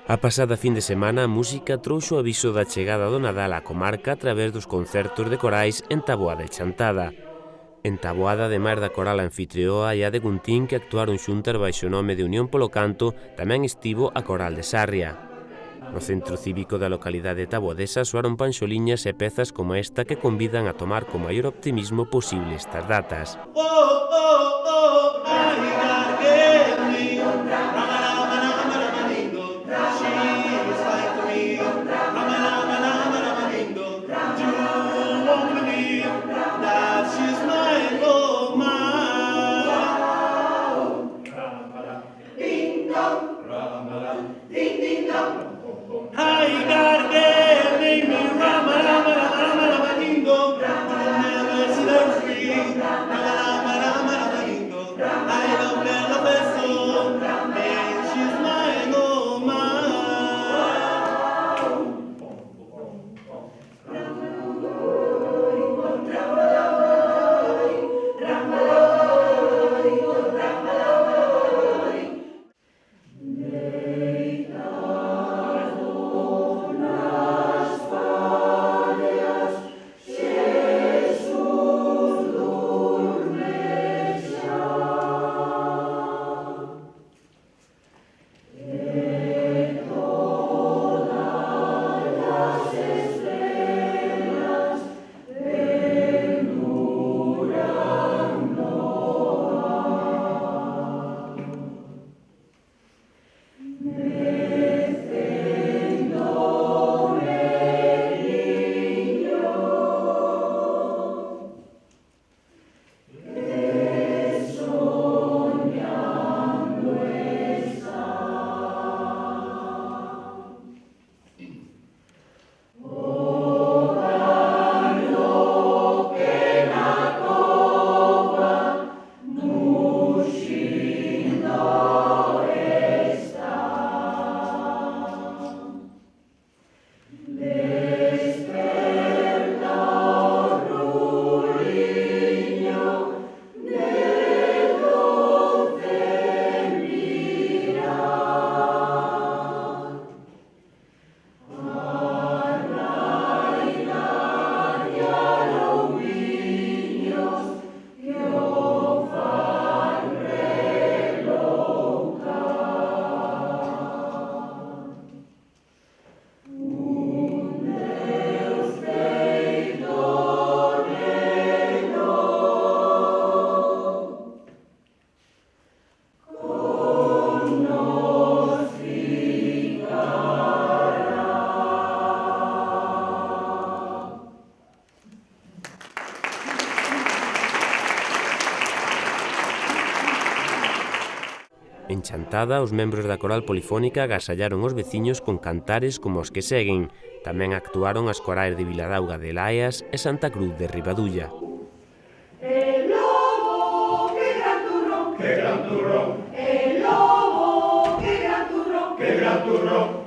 A pasada fin de semana a música trouxo o aviso da chegada do Nadal á comarca a través dos concertos de corais en Taboada e Chantada. En Taboada, ademais da coral anfitrioa e a de Guntín que actuaron xuntas baixo o nome de Unión polo Canto, tamén estivo a coral de Sarria. No centro cívico da localidade taboadesa soaron panxoliñas e pezas como esta que convidan a tomar co maior optimismo posible estas datas. En Chantada, os membros da coral polifónica agasallaron os veciños con cantares como os que seguen. Tamén actuaron as corais de Viladauga de Laias e Santa Cruz de Ribadulla. El lobo, qué gran turrón, qué gran turrón. El lobo, qué gran turrón, qué gran turrón.